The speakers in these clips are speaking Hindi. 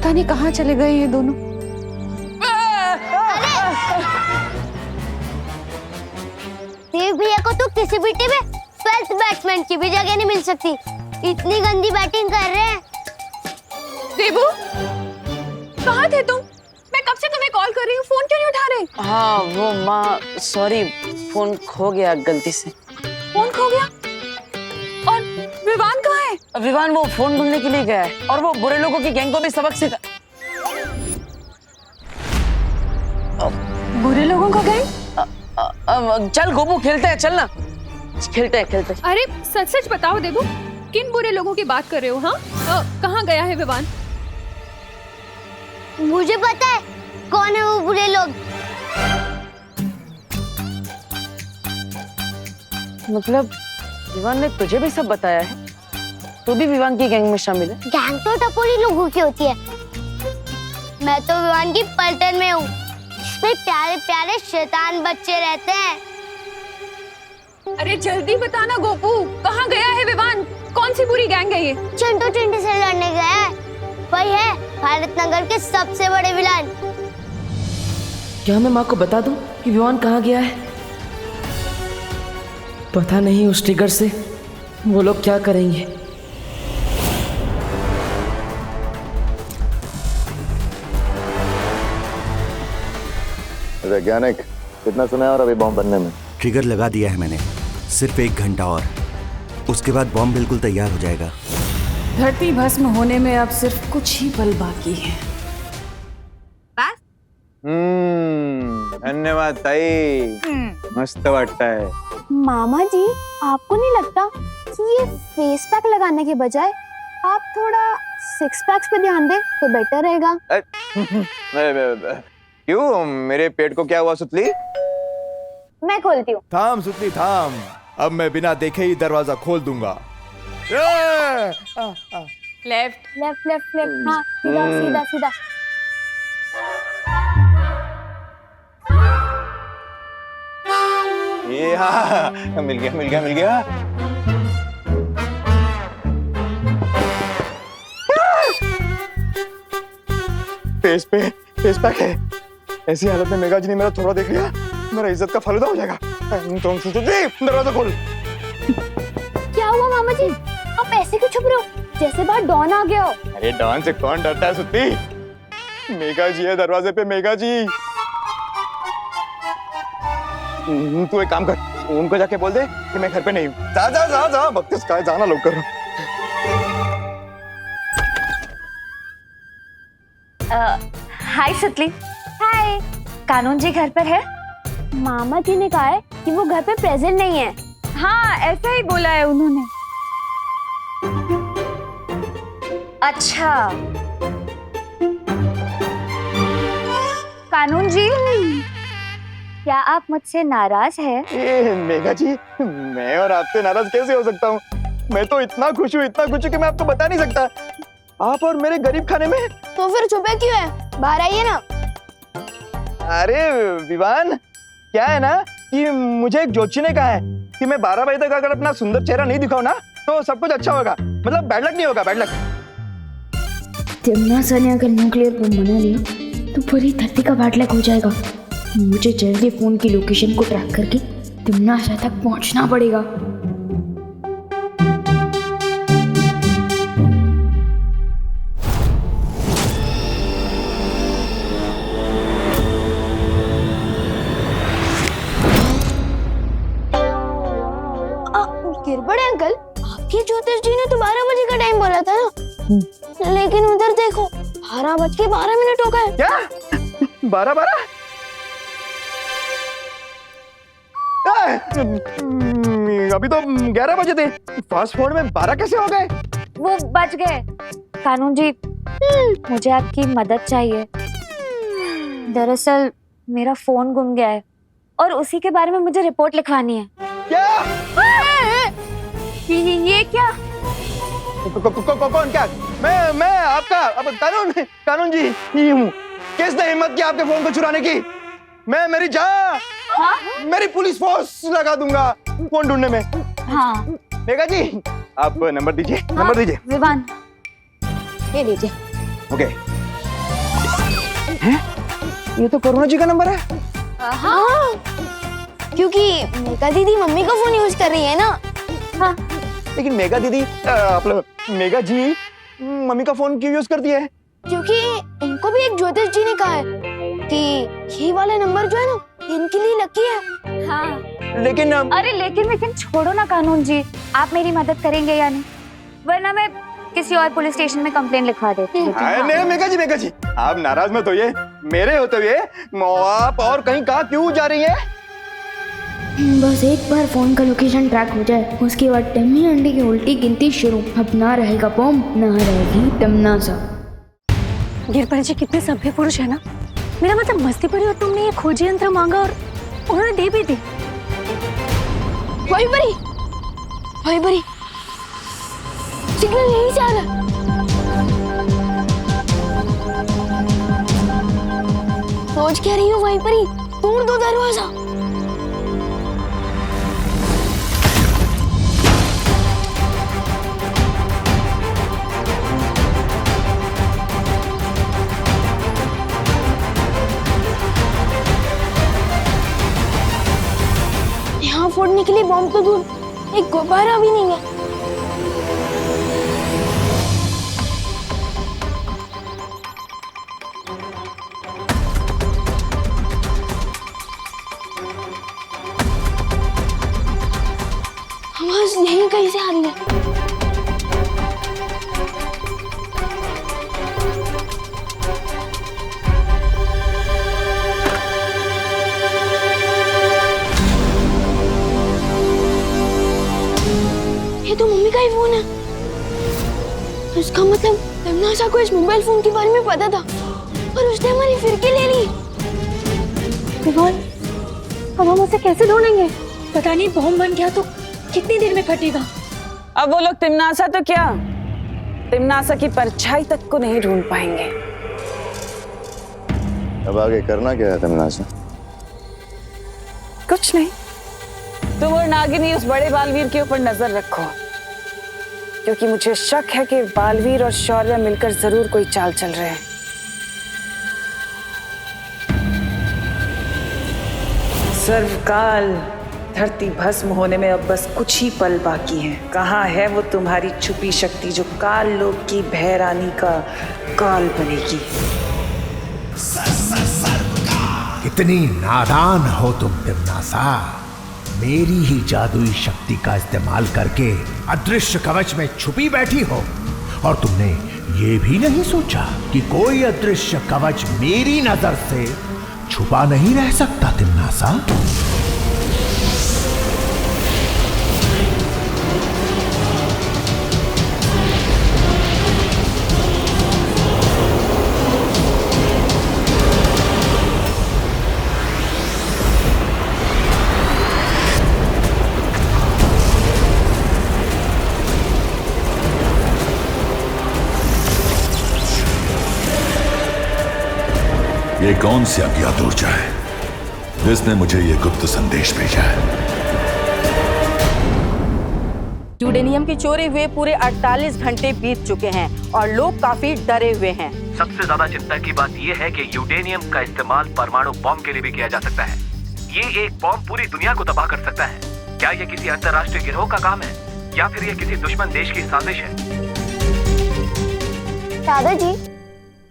पता नहीं कहाँ चले गए ये दोनों। देव भैया को तो किसी भी टीम में 12th बैट्समैन की भी जगह नहीं मिल सकती, इतनी गंदी बैटिंग कर रहे हैं। देबू, कहाँ थे तुम? मैं कब से तुम्हें कॉल कर रही हूँ, फोन क्यों नहीं उठा रहे? हाँ वो माँ, सॉरी, फोन खो गया गलती से। फोन खो गया? और विवान कहाँ है? विवान वो फोन ढूंढने के लिए गया है और वो बुरे लोगों की गैंग को भी सबक सिखा। बुरे लोगों का गैंग? चल गोपू खेलते हैं, चल ना खेलते हैं। अरे सच सच बताओ देबू, किन बुरे लोगों की बात कर रहे हो? हाँ, कहाँ गया है विवान? मुझे पता है कौन है वो बुरे लोग। मतलब विवान ने तुझे भी सब बताया है? तू भी विवान की गैंग में शामिल है? गैंग तो टपोरी लोगों की होती है, मैं तो विवान की पलटन में हूँ, इसमें प्यारे प्यारे शैतान बच्चे रहते हैं। अरे जल्दी बताना गोपू, कहाँ गया है विवान? कौन सी बुरी गैंग है ये? चिंटू चिंटी से लड़ने गया है, वही है भारत नगर के सबसे बड़े विलन। क्या मैं माँ को बता दूं कि विवान कहाँ गया है? पता नहीं उस ट्रिगर से वो लोग क्या करेंगे। वैज्ञानिक कितना समय है और अभी बॉम्ब बनने में? ट्रिगर लगा दिया है मैंने, सिर्फ 1 घंटा और उसके बाद बॉम्ब बिल्कुल तैयार हो जाएगा। धरती भस्म होने में अब सिर्फ कुछ ही पल बाकी है। बस? धन्यवाद ताई, मस्त वाटतंय। मामा जी, आपको नहीं लगता कि ये फेस पैक लगाने के बजाय आप थोड़ा 6 पैक्स पे ध्यान दें तो बेटर रहेगा? क्यों, मेरे पेट को क्या हुआ सुतली? मैं खोलती हूँ। थाम सुतली थाम, अब मैं बिना देखे ही दरवाजा खोल दूंगा। लेफ्ट लेफ्ट लेफ्ट लेफ्ट, हाँ सीधा सीधा सीधा। ये हाँ, मिल गया। फेस पैक है। ऐसी हालत में मेघा जी ने मेरा थोड़ा देख लिया, मेरा इज्जत का फालूदा हो जाएगा। दरवाजा खोल। क्या हुआ मामा जी, आप ऐसे क्यों छुप रहे हो, जैसे बाहर डॉन आ गया हो? अरे डॉन से कौन डरता है सुत्ती? मेघा जी है दरवाजे पे, मेघा जी। तू एक काम कर, उनको जाके बोल दे कि मैं घर पे नहीं हूँ। जा बत्तीस का जाना लोग कर। हाय सुतली। हाय। कानून जी घर पर है? मामा जी ने कहा है कि वो घर पे प्रेजेंट नहीं है। हाँ ऐसा ही बोला है उन्होंने। अच्छा कानून जी, क्या आप मुझसे नाराज है? मेघा जी, मैं और आपसे नाराज कैसे हो सकता हूँ? मैं तो इतना खुश हूँ कि मैं आपको बता नहीं सकता। आप और मेरे गरीब खाने में। तो फिर छुपे क्यों है, बाहर आइए ना। अरे विवान, क्या है ना कि मुझे एक ज्योतिषी ने कहा है कि मैं 12 बजे तक अगर अपना सुंदर चेहरा नहीं दिखाऊं ना तो सब कुछ अच्छा होगा, मतलब बैड लक नहीं होगा, बैड लक। तिम्ना ने अगर न्यूक्लियर बम बना लिया तो पूरी धरती का बैड लक हो जाएगा। मुझे जल्दी फोन की लोकेशन को ट्रैक करके तिम्ना तक पहुंचना पड़ेगा। गिरबड़े अंकल, आपके ज्योतिष जी ने तो 12 बजे का टाइम बोला था ना, लेकिन उधर देखो 12:12 हो गए। क्या 12? अभी तो 11 बजे थे, फास्ट फॉरवर्ड में 12 कैसे हो गए? वो बच गए। कानून जी, मुझे आपकी मदद चाहिए। दरअसल मेरा फोन गुम गया है और उसी के बारे में मुझे रिपोर्ट लिखवानी है। क्या? ये क्या? कौन? क्या? मैं आपका अब कानून जी ही हूँ। किसने हिम्मत की आपके फोन को चुराने की? मैं मेरी जान, मेरी पुलिस फोर्स लगा दूंगा फोन ढूंढने में। हाँ मेघा जी, आप नंबर दीजिए। नंबर दीजिए। विवान, ये लीजिए। ओके, ये तो करुणा जी का नंबर है। हाँ, क्योंकि मेघा दीदी मम्मी का फोन यूज कर रही है ना। हाँ। लेकिन मेघा दीदी मेघा जी मम्मी का फोन क्यों यूज करती है? क्योंकि इनको भी एक ज्योतिष जी ने कहा है कि ये वाला नंबर जो है ना इनके लिए लकी है। हाँ। लेकिन अरे लेकिन छोड़ो ना कानून जी, आप मेरी मदद करेंगे या नहीं? वरना मैं किसी और पुलिस स्टेशन में कंप्लेन लिखवा देती हूँ। नहीं मेघा जी आप नाराज मत होइए। मेरे होते हुए आप और कहीं कहाँ क्यों जा रही है? बस एक बार फोन का लोकेशन ट्रैक हो जाए, उसके बाद टम्मी अंडे की उल्टी गिनती शुरू। अब ना रहेगा बॉम्ब, ना रहेगी तमन्ना। गिरपर जी कितने सभ्य पुरुष है ना। मेरा मतलब मस्ती पड़ी और तुमने ये खोजी यंत्र मांगा और उन्होंने दे भी दी। भाई बरी सिग्नल यहीं से आ रहा है। सोच क्या रही हो वहीं पर ही? तोड़ दो दरवाजा। यहाँ फोड़ने के लिए बॉम्ब तो दूर, एक गुब्बारा भी नहीं है। आवाज यहीं कहीं से आ रही है। ये तो मम्मी का ही फोन है। इसका मतलब तमन्ना को इस मोबाइल फोन के बारे में पता था और उसने हमारी फिरकी ले ली। अब हम उसे कैसे ढूंढेंगे? पता नहीं बॉम्ब बन गया तो कितनी देर में फटेगा। अब वो लोग तिमनासा तो क्या, तिमनासा की परछाई तक को नहीं ढूंढ पाएंगे। अब आगे करना क्या है तमन्ना? कुछ नहीं, तुम और नागिनी उस बड़े बालवीर के ऊपर नजर रखो, क्योंकि मुझे शक है कि बालवीर और शौर्य मिलकर जरूर कोई चाल चल रहे हैं। सर्वकाल धरती भस्म होने में अब बस कुछ ही पल बाकी हैं। कहाँ है वो तुम्हारी छुपी शक्ति जो काल लोक की भैरानी का काल बनेगी? कितनी नादान हो तुम तिमनासा। मेरी ही जादुई शक्ति का इस्तेमाल करके अदृश्य कवच में छुपी बैठी हो, और तुमने ये भी नहीं सोचा कि कोई अदृश्य कवच मेरी नजर से छुपा नहीं रह सकता तिमनासा। ये कौन सी अज्ञात ऊर्जा है जिसने मुझे ये गुप्त संदेश भेजा है? यूरेनियम की चोरी हुए पूरे 48 घंटे बीत चुके हैं और लोग काफी डरे हुए हैं। सबसे ज्यादा चिंता की बात यह है कि यूरेनियम का इस्तेमाल परमाणु बॉम्ब के लिए भी किया जा सकता है। ये एक बॉम्ब पूरी दुनिया को तबाह कर सकता है। क्या ये किसी अंतर्राष्ट्रीय गिरोह का काम है या फिर ये किसी दुश्मन देश की साजिश है? दादाजी,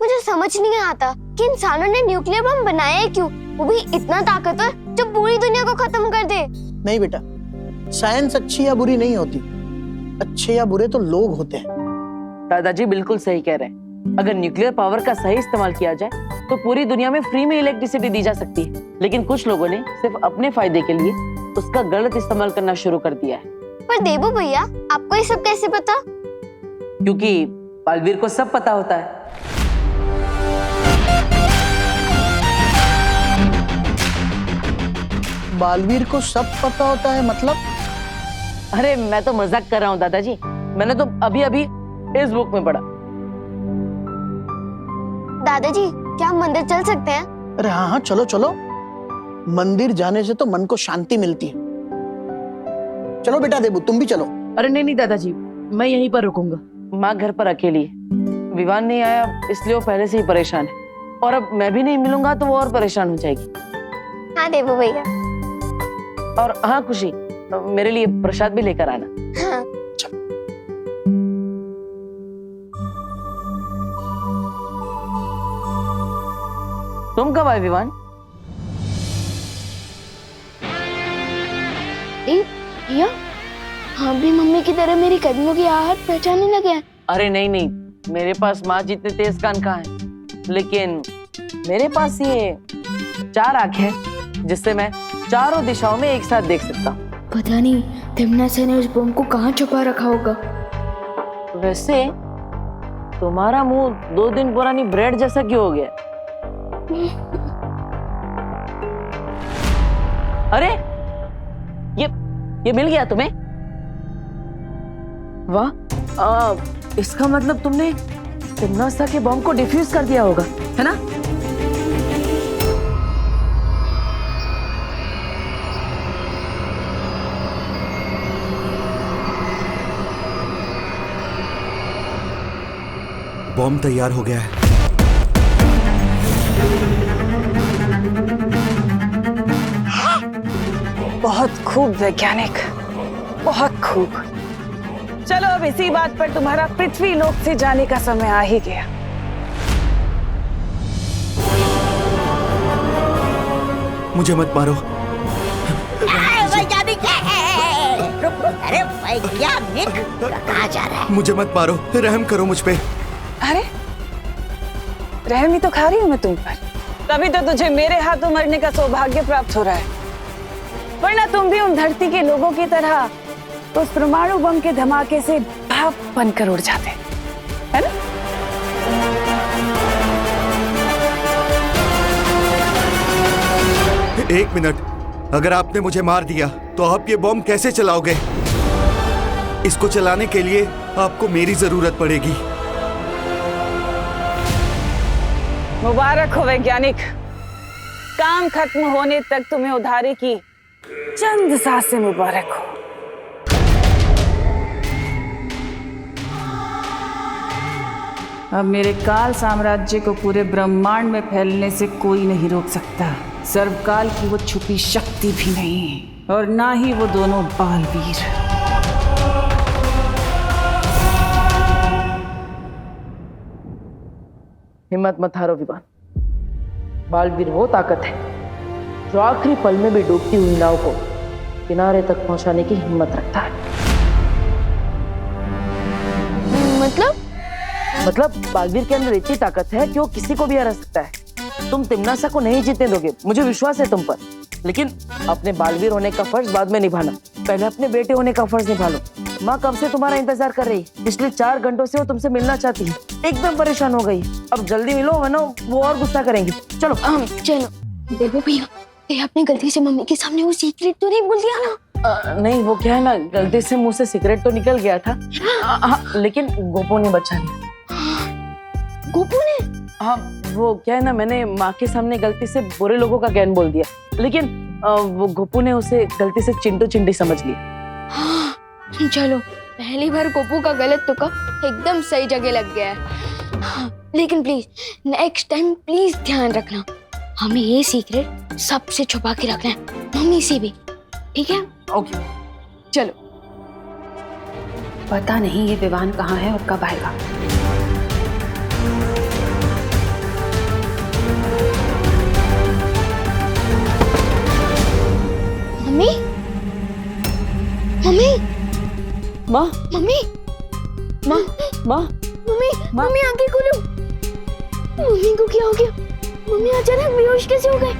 मुझे समझ नहीं आता कि इंसानों ने न्यूक्लियर बम बनाया है क्यों, वो भी इतना ताकतवर जो पूरी दुनिया को खत्म कर दे। नहीं बेटा, साइंस अच्छी या बुरी नहीं होती, अच्छे या बुरे तो लोग होते हैं। दादाजी बिल्कुल सही कह रहे हैं। अगर न्यूक्लियर पावर का सही इस्तेमाल किया जाए तो पूरी दुनिया में फ्री में इलेक्ट्रिसिटी दी जा सकती है, लेकिन कुछ लोगों ने सिर्फ अपने फायदे के लिए उसका गलत इस्तेमाल करना शुरू कर दिया है। पर देबू भैया, आपको ये सब कैसे पता? क्योंकि बालवीर को सब पता होता है। बालवीर को सब पता होता है मतलब? अरे मैं तो मजाक कर रहा हूँ दादाजी, मैंने तो अभी अभी इस बुक में पढ़ा। दादाजी, क्या हम मंदिर चल सकते हैं? अरे हाँ हाँ, चलो चलो। मंदिर जाने से तो मन को शांति मिलती है। चलो बेटा देबू, तुम भी चलो। अरे नहीं दादाजी, मैं यहीं पर रुकूंगा। माँ घर पर अकेली है, विवान नहीं आया इसलिए वो पहले से ही परेशान है। और अब मैं भी नहीं मिलूंगा तो वो और परेशान हो जाएगी। हाँ देवू भैया। और हाँ खुशी, मेरे लिए प्रसाद भी लेकर आना। हाँ। तुम कब आए विवान? भैया हाँ भी मम्मी की तरह मेरी कदमों की आहट पहचानने लगे हैं। अरे नहीं नहीं, मेरे पास माँ जितने तेज कान कहाँ है, लेकिन मेरे पास ये 4 आंखें हैं जिससे मैं चारों दिशाओं में एक साथ देख सकता हूँ। पता नहीं तिमनासा ने उस बम को कहाँ छुपा रखा होगा। वैसे तुम्हारा मुंह 2 दिन पुरानी ब्रेड जैसा क्यों हो गया? अरे ये मिल गया तुम्हें? वाह, इसका मतलब तुमने तिमनासा के बॉम्ब को डिफ्यूज कर दिया होगा, है ना? बॉम्ब तैयार हो गया है। बहुत खूब वैज्ञानिक, बहुत खूब। चलो अब इसी बात पर तुम्हारा पृथ्वी लोक से जाने का समय आ ही गया। मुझे मत मारो। वैज्ञानिक, अरे वैज्ञानिक कहाँ जा रहा है? मुझे मत मारो, रहम करो मुझ पे। अरे रहम ही तो खा रही हूँ मैं तुम पर, तभी तो तुझे मेरे हाथों मरने का सौभाग्य प्राप्त हो रहा है। वरना तुम भी उन धरती के लोगों की तरह उस परमाणु बम के धमाके से भाप बनकर उड़ जाते, है ना? एक मिनट, अगर आपने मुझे मार दिया तो आप ये बॉम्ब कैसे चलाओगे? इसको चलाने के लिए आपको मेरी जरूरत पड़ेगी। मुबारक हो वैज्ञानिक, काम खत्म होने तक तुम्हें उधारी की चंद सांसें मुबारक हो। अब मेरे काल साम्राज्य को पूरे ब्रह्मांड में फैलने से कोई नहीं रोक सकता। सर्वकाल की वो छुपी शक्ति भी नहीं, और ना ही वो दोनों बालवीर। हिम्मत मत हारो विवान। बालवीर वो ताकत है जो आखिरी पल में भी डूबती हुई नाव को किनारे तक पहुंचाने की हिम्मत रखता है। मतलब बालवीर के अंदर इतनी ताकत है कि वो किसी को भी हरा सकता है। तुम तिमनासा को नहीं जीतने दोगे, मुझे विश्वास है तुम पर। लेकिन अपने बालवीर होने का फर्ज बाद में निभाना, पहले अपने बेटे होने का फर्ज निभा लो। माँ कब से तुम्हारा इंतजार कर रही है, पिछले 4 घंटों से वो तुमसे मिलना चाहती है, एकदम परेशान हो गई। अब जल्दी मिलो वरना वो और गुस्सा करेंगी। चलो चलो। देखो भैया, ये आपने गलती से मम्मी के सामने वो सीक्रेट तो नहीं बोल दिया ना? नहीं, वो क्या है ना, गलती से मुंह से सिगरेट तो निकल गया था। लेकिन गोपू ने बचा लिया। गोपू ने? हाँ, वो क्या है ना, मैंने माँ के सामने गलती से बुरे लोगों का ज्ञान बोल दिया, लेकिन वो गोपू ने उसे गलती से चिंटू चिंटी समझ लिया। हाँ, चलो पहली बार गोपू का गलत तुक्का एकदम सही जगह लग गया है। हाँ, लेकिन प्लीज नेक्स्ट टाइम प्लीज ध्यान रखना, हमें ये सीक्रेट सबसे छुपा के रखना है, मम्मी से भी, ठीक है? ओके चलो। पता नहीं ये विवान कहाँ है और कब आएगा। मम्मी, मम्मी, माँ, मम्मी, माँ, माँ, मम्मी, मम्मी आंखें खोलो। मम्मी को क्या हो गया? मम्मी अचानक बेहोश कैसे हो गए?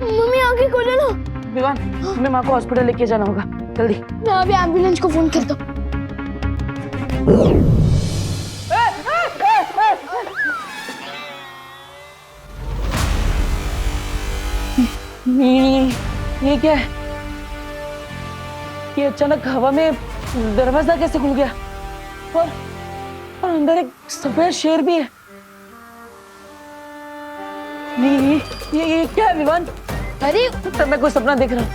मम्मी आंखें खोलो ना। विवान, हमें माँ को हॉस्पिटल लेके जाना होगा, जल्दी। मैं अभी एम्बुलेंस को फोन करता हूँ। ये क्या है? ये अचानक हवा में दरवाजा कैसे खुल गया? और अंदर एक सफेद शेर भी है। नहीं, ये क्या है विवान? अरे तब मैं कोई सपना देख रहा हूँ।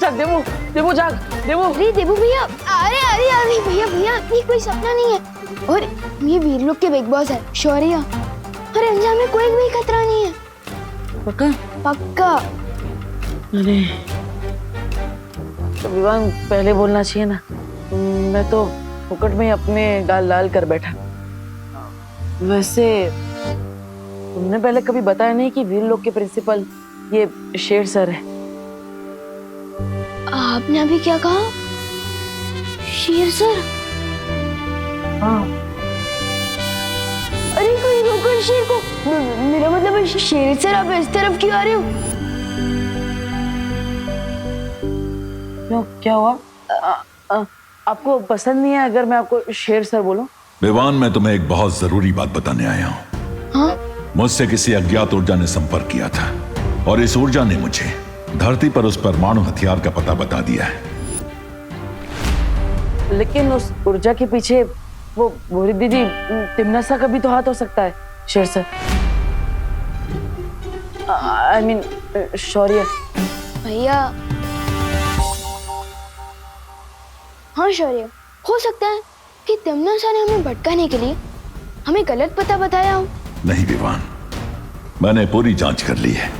जाग देवू, देवू जाग, देवू। अरे देवू भैया, अरे भैया, ये कोई सपना नहीं है। और ये वीरलोक के बिग बॉस है शौर्य। और अंजाम में कोई भी खतरा नहीं है। पक्का? पक्का। अरे तो विवान पहले बोलना चाहिए ना, मैं तो फुकट में अपने गाल लाल कर बैठा। वैसे तुमने पहले कभी बताया नहीं कि वीर लोग के प्रिंसिपल ये शेर सर है। आपने अभी क्या कहा? शेर सर? हाँ। अरे कोई रोको शेर को। मेरा मतलब है शेर सर, आप इस तरफ क्यों आ रहे हो? क्यों, क्या हुआ? आपको पसंद नहीं है अगर मैं आपको शेर सर बोलूं? विवान, मैं तुम्हें एक बहुत जरूरी बात बताने आया हूँ। हाँ? मुझसे किसी अज्ञात ऊर्जा ने संपर्क किया था और इस ऊर्जा ने मुझे धरती पर उस परमाणु हथियार का पता बता दिया है। लेकिन उस ऊर्जा के पीछे वो भूरी दीदी तिमनासा का भी तो हाथ हो सकता है शेर सर। आई मीन शौर्य। भैया हाँ शौर्य, हो सकता है कि तिमनासा ने हमें भटकाने के लिए हमें गलत पता बताया हो। नहीं विवान, मैंने पूरी जांच कर ली है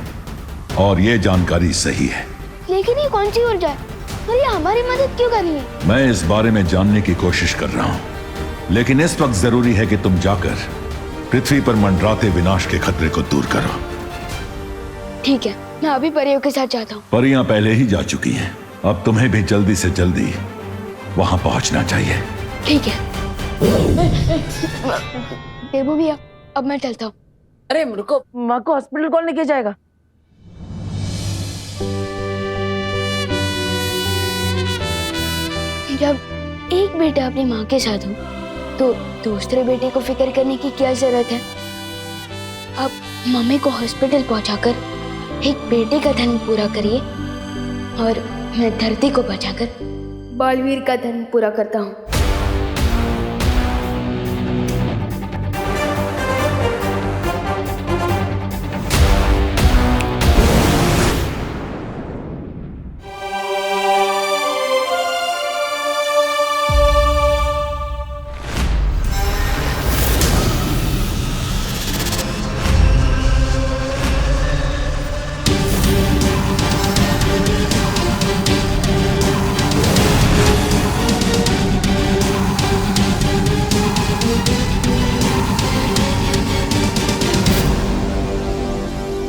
और ये जानकारी सही है। लेकिन ये कौन सी ऊर्जा है और ये हमारी मदद क्यों कर रही है? मैं इस बारे में जानने की कोशिश कर रहा हूँ, लेकिन इस वक्त जरूरी है कि तुम जाकर पृथ्वी पर मंडराते विनाश के खतरे को दूर करो। ठीक है, मैं अभी परियों के साथ जाता हूँ। परियां पहले ही जा चुकी हैं, अब तुम्हें भी जल्दी से जल्दी वहां पहुंचना चाहिए। ठीक है देबू भैया, अब मैं चलता हूँ। अरे रुको, माँ को हॉस्पिटल कौन लेके जाएगा? जब एक बेटा अपनी माँ के साथ हो तो दूसरे बेटे को फिक्र करने की क्या जरूरत है? अब मम्मी को हॉस्पिटल पहुंचाकर एक बेटे का धर्म पूरा करिए और मैं धरती को बचाकर बालवीर का धर्म पूरा करता हूँ।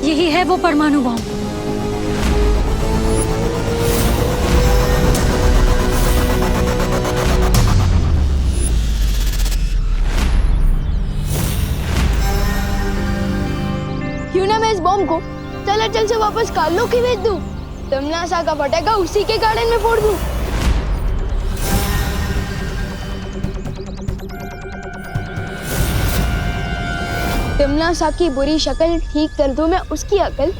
यही है वो परमाणु बम। क्यों ना मैं इस बॉम्ब को चल से वापस कालो की भेज दूं? तिमनासा का पटाखा उसी के गार्डन में फोड़ दूं। तिमनासा की बुरी शक्ल ठीक कर दूं मैं उसकी अकल।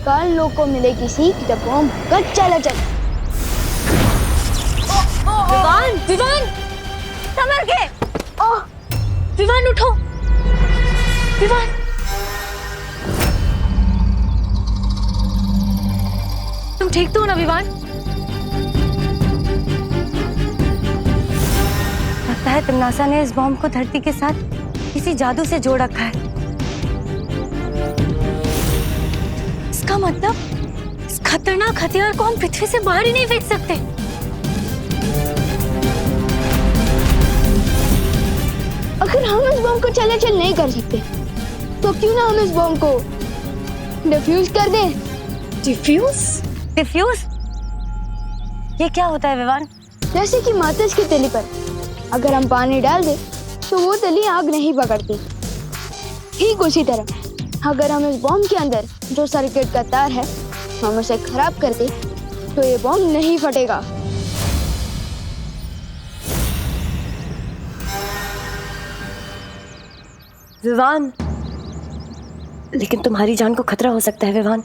काल लोग को मिलेगी सीख जब बॉम्ब कट चला चल। विवान, विवान, संभल के। विवान उठो, विवान। तुम ठीक तो हो ना विवान? लगता है तिमनासा ने इस बॉम्ब को धरती के साथ किसी जादू से जोड़ रखा है। इसका मतलब इस खतरनाक हथियार को हम पृथ्वी से बाहर ही नहीं फेंक सकते। अगर हम इस बॉम्ब को चलाचल नहीं कर सकते तो क्यों ना हम इस बॉम्ब को डिफ्यूज कर दें? डिफ्यूज? डिफ्यूज? ये क्या होता है विवान? जैसे कि माचिस की तिली पर अगर हम पानी डाल दें तो वो तिली आग नहीं पकड़ती, ठीक उसी तरह अगर हम इस बॉम्ब के अंदर जो सर्किट का तार है हम उसे खराब कर दें तो ये बॉम्ब नहीं फटेगा। विवान, लेकिन तुम्हारी जान को खतरा हो सकता है विवान।